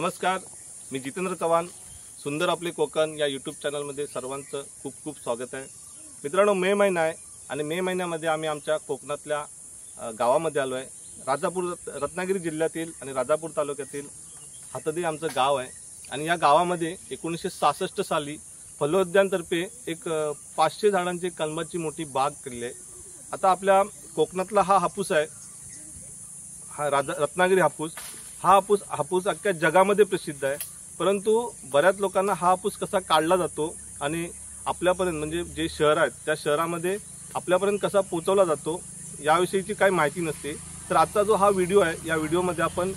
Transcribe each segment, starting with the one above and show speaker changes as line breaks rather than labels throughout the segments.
नमस्कार, मी जितेंद्र चव्हाण. सुंदर आपले कोकण या यूट्यूब चॅनलमध्ये सर्वांचं खूप खूप स्वागत आहे. मित्रांनो, मे महिना आहे आणि मे महिन्यामध्ये आम्ही आमच्या कोकणातल्या गावामध्ये आलो आहे. राजापूर रत्नागिरी जिल्ह्यातील आणि राजापूर तालुक्यातील हातदे आमचं गाव आहे. आणि या गावामध्ये 1966 साली फलोद्यानतर्फे एक 500 झाडांची कलमाची मोठी बाग केली आहे. आता आपल्या कोकणातला हा हापूस आहे, हा रत्नागिरी हापूस. हा हापूस अख्ख्या जगामध्ये प्रसिद्ध आहे. परंतु बऱ्याच लोकांना हा हापूस कसा काढला जातो आणि आपल्यापर्यंत म्हणजे जे शहर आहेत त्या शहरामध्ये आपल्यापर्यंत कसा पोहोचवला जातो याविषयीची काही माहिती नसते. तर आजचा जो हा व्हिडिओ आहे, या व्हिडिओमध्ये आपण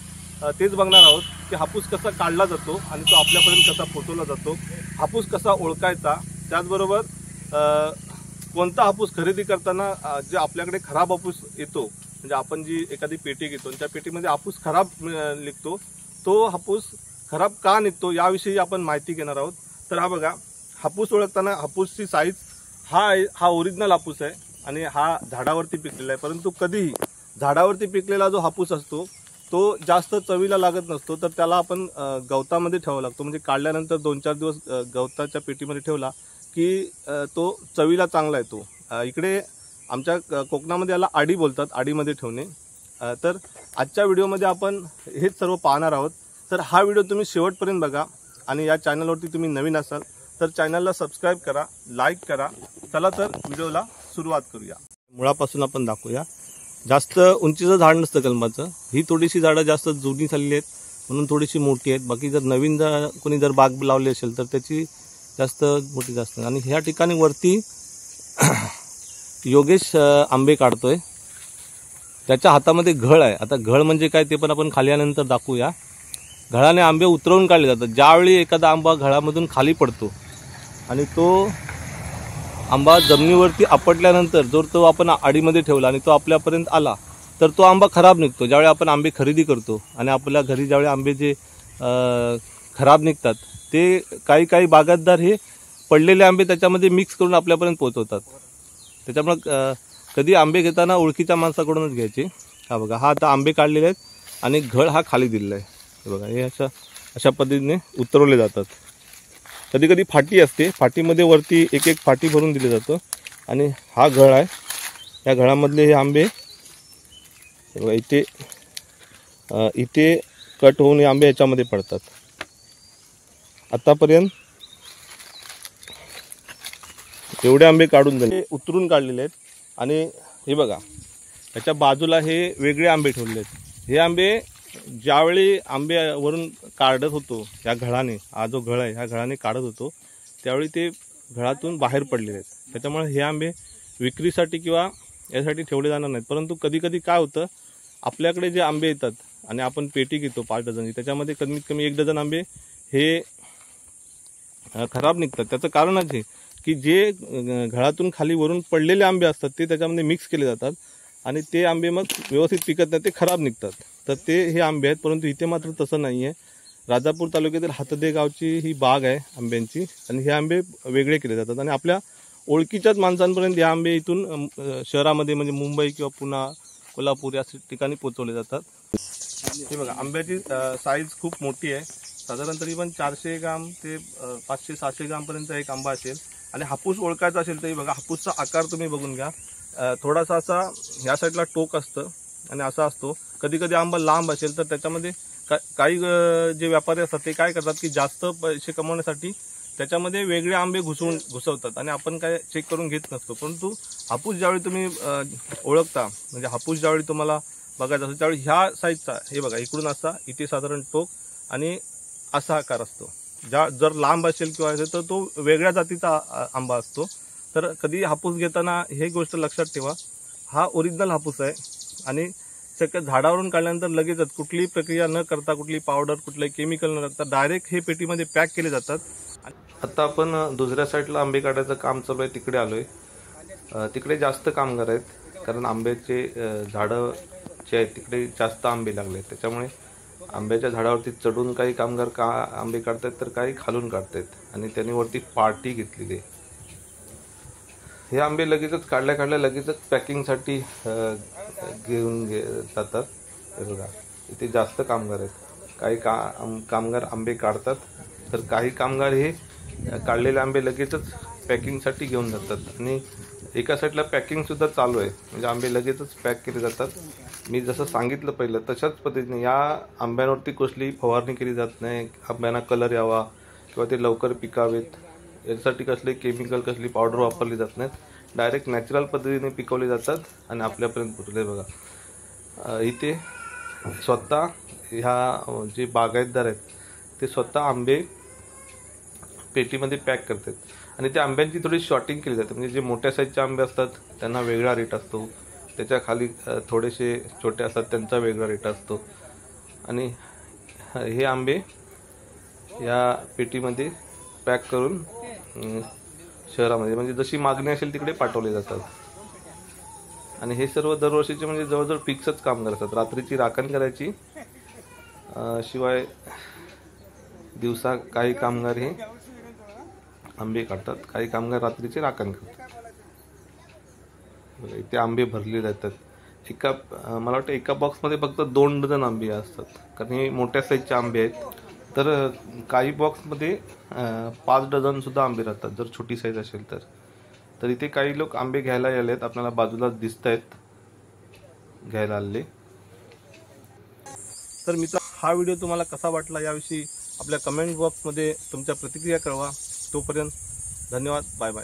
तेच बघणार आहोत की हापूस कसा काढला जातो आणि तो आपल्यापर्यंत कसा पोहोचवला जातो, हापूस कसा ओळखायचा, त्याचबरोबर कोणता हापूस खरेदी करताना जे आपल्याकडे खराब हापूस येतो, म्हणजे आपण जी एखादी पेटी घेतो आणि त्या पेटीमध्ये हापूस खराब निघतो, तो हापूस खराब का निघतो याविषयी आपण माहिती घेणार आहोत. तर हा बघा, हापूस ओळखताना हापूसची साईज हा ओरिजिनल हापूस आहे आणि हा झाडावरती पिकलेला आहे. परंतु कधीही झाडावरती पिकलेला जो हापूस असतो तो जास्त चवीला लागत नसतो. तर त्याला आपण गवतामध्ये ठेवावा लागतो. म्हणजे काढल्यानंतर 2-4 दिवस गवताच्या पेटीमध्ये ठेवला की तो चवीला चांगला येतो. इकडे आमच्या कोकणामध्ये याला आडी बोलतात, आडीमध्ये ठेवणे. तर आजच्या व्हिडिओमध्ये आपण हेच सर्व पाहणार आहोत. तर हा व्हिडिओ तुम्ही शेवटपर्यंत बघा आणि या चॅनलवरती तुम्ही नवीन असाल तर चॅनलला सबस्क्राईब करा, लाईक करा. चला तर व्हिडिओला सुरुवात करूया. मुळापासून आपण दाखवूया. जास्त उंचीचं झाड नसतं कलमाचं. ही थोडीशी झाडं जास्त जुनी झालेली आहेत म्हणून थोडीशी मोठी आहेत. बाकी जर नवीन कोणी जर बाग लावली असेल तर त्याची जास्त मोठी जास्त. आणि ह्या ठिकाणी वरती योगेश आंबे काढतोय. त्याच्या हातामध्ये घळ आहे. आता घळ म्हणजे काय ते पण आपण खाली आल्यानंतर दाखवूया. घळाने आंबे उतरवून काढले जातात. ज्यावेळी एखादा आंबा घळामधून खाली पडतो आणि तो आंबा जमिनीवरती आपटल्यानंतर जर तो आपण आडीमध्ये ठेवला आणि तो आपल्यापर्यंत आला तर तो आंबा खराब निघतो. ज्यावेळी आपण आंबे खरेदी करतो आणि आपल्या घरी ज्यावेळी आंबे जे खराब निघतात ते काही बागायतदार हे पडलेले आंबे त्याच्यामध्ये मिक्स करून आपल्यापर्यंत पोहोचवतात. त्याच्यामुळे कधी आंबे घेताना ओळखीच्या माणसाकडूनच घ्यायचे. हा बघा, हा आता आंबे काढलेले आहेत आणि घळ हा खाली दिलेला आहे. हे बघा, हे अशा पद्धतीने उतरवले जातात. कधी कधी फाटी असते, फाटीमध्ये वरती एक एक फाटी भरून दिले जातं आणि हा घळ आहे. या घळामधले हे आंबे हे बघा, इथे कट होऊन हे आंबे याच्यामध्ये पडतात. आतापर्यंत एवढे आंबे काढून झाले, उतरून काढलेले आहेत. आणि हे बघा, त्याच्या बाजूला हे वेगळे आंबे ठेवले आहेत. हे आंबे ज्यावेळी आंबे वरून काढत होतो या घळाने, हा जो घळ आहे ह्या घळाने काढत होतो त्यावेळी ते घळातून बाहेर पडलेले आहेत. त्याच्यामुळे हे आंबे विक्रीसाठी किंवा यासाठी ठेवले जाणार नाहीत. परंतु कधी कधी काय होतं, आपल्याकडे जे आंबे येतात आणि आपण पेटी घेतो 5 डझनची, त्याच्यामध्ये कमीत कमी 1 डझन आंबे हे खराब निघतात. त्याचं कारणच आहे की जे घळातून खाली वरून पडलेले आंबे असतात ते त्याच्यामध्ये मिक्स केले जातात आणि ते आंबे मग व्यवस्थित पिकत नाही, ते खराब निघतात. तर ते हे आंबे आहेत. परंतु इथे मात्र तसं नाही आहे. राजापूर तालुक्यातील हातदे गावची ही बाग आहे आंब्यांची आणि हे आंबे वेगळे केले जातात आणि आपल्या ओळखीच्याच माणसांपर्यंत हे आंबे इथून शहरामध्ये म्हणजे मुंबई किंवा पुणे, कोल्हापूर या ठिकाणी पोचवले जातात. हे बघा, आंब्याची साईज खूप मोठी आहे. साधारण तरी पण 400 ग्राम ते 500-600 ग्रामपर्यंत एक आंबा असेल. आणि हापूस ओळखायचा असेल तरी बघा, हापूसचा आकार तुम्ही बघून घ्या. थोडासा असा ह्या साईडला टोक असतं आणि असा असतो. कधी कधी आंबा लांब असेल तर त्याच्यामध्ये काही जे व्यापारी असतात ते काय करतात की जास्त पैसे कमवण्यासाठी त्याच्यामध्ये वेगळे आंबे घुसवतात आणि आपण काय चेक करून घेत नसतो. परंतु हापूस ज्यावेळी तुम्ही ओळखता, म्हणजे हापूस ज्यावेळी तुम्हाला बघायचा असतो त्यावेळी ह्या साईजचा, हे बघा, इकडून असा इथे साधारण टोक आणि असा आकार असतो. जर लांब असेल किंवा असेल तर तो वेगळ्या जातीचा आंबा असतो. तर कधी हापूस घेताना हे गोष्ट लक्षात ठेवा, हा ओरिजिनल हापूस आहे आणि झाडावरून काढल्यानंतर लगेचच कुठलीही प्रक्रिया न करता, कुठली पावडर, कुठलंही केमिकल न टाकता डायरेक्ट हे पेटीमध्ये पॅक केले जातात. आता आपण दुसऱ्या साईडला आंबे काढायचं काम चालू आहे, तिकडे आलोय. तिकडे जास्त कामगार आहेत कारण आंब्याचे झाडं जे आहेत तिकडे जास्त आंबे लागले. त्याच्यामुळे आंब्याच्या झाडावरती चढून काही कामगार आंबे काढतात तर काही खालून काढतात आणि त्यांनी वरती पार्टी घेतलेली आहे. हे आंबे लगेचच काढल्या लगेचच पॅकिंगसाठी घेऊन जातात. हे बघा, इथे जास्त कामगार आहेत. काही कामगार आंबे काढतात, तर काही कामगार हे काढलेले आंबे लगेचच पॅकिंगसाठी घेऊन जातात आणि एका साईडला पॅकिंगसुद्धा चालू आहे, म्हणजे आंबे लगेचच पॅक केले जातात. मी जसं सांगितलं पहिलं तशाच पद्धतीने या आंब्यांवरती कसली फवारणी केली जात नाही, आंब्यांना कलर यावा किंवा ते लवकर पिकावेत यासाठी कसले केमिकल कसली पावडर वापरली जात नाहीत. डायरेक्ट नॅचरल पद्धतीने पिकवले जातात आणि आपल्यापर्यंत पोचले. बघा इथे स्वतः ह्या जे बागायतदार आहेत ते स्वतः आंबे पेटीमध्ये पॅक करतात आणि त्या आंब्यांची थोडी शॉर्टिंग केली जाते. म्हणजे जे मोठ्या साईजचे आंबे असतात त्यांना वेगळा रेट असतो, त्याच्या खाली थोडेसे छोटे असतात त्यांचा वेगळा रेट असतो आणि हे आंबे या पेटीमध्ये पॅक करून शहरामध्ये म्हणजे जशी मागणी असेल तिकडे पाठवले जातात. आणि हे सर्व दरवर्षीचे म्हणजे जवळजवळ फिक्सच काम करतात. रात्रीची राखण करायची, शिवाय दिवसा काही कामगार हे आंबे काढतात, काही कामगार रात्रीचे राखण करतात. इथे आंबे भरले जातात. मला वाटतं एका बॉक्समध्ये फक्त 2 डझन आंबे असतात, कारण हे मोठ्या साईजचे आंबे आहेत. तर काही बॉक्समध्ये 5 डझनसुद्धा आंबे राहतात जर छोटी साईज असेल तर. तर इथे काही लोक आंबे घ्यायला आलेत, आपल्याला बाजूला दिसत आहेत घ्यायला आलेले. तर मित्र, हा व्हिडिओ तुम्हाला कसा वाटला याविषयी आपल्या कमेंट बॉक्समध्ये तुमच्या प्रतिक्रिया कळवा. तोपर्यंत धन्यवाद, बाय बाय.